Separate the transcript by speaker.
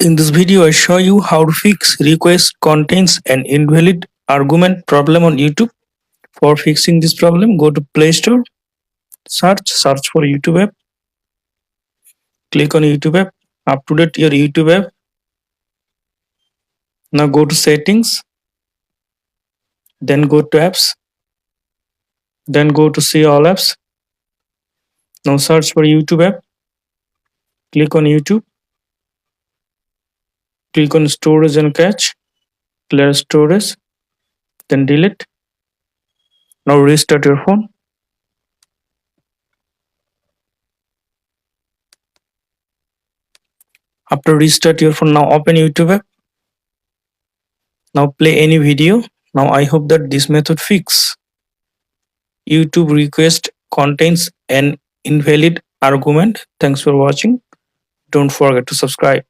Speaker 1: In this video, I show you how to fix request contains an invalid argument problem on YouTube. For fixing this problem, go to Play Store, search for YouTube app, click on YouTube app, update your YouTube app. Now go to settings, then go to apps, then go to see all apps. Now search for YouTube app, click on YouTube, click on storage and cache, clear storage, then delete. Now restart your phone. After restart your phone, now open YouTube app. Now play any video. Now I hope that this method fix YouTube request contains an invalid argument. Thanks for watching. Don't forget to subscribe.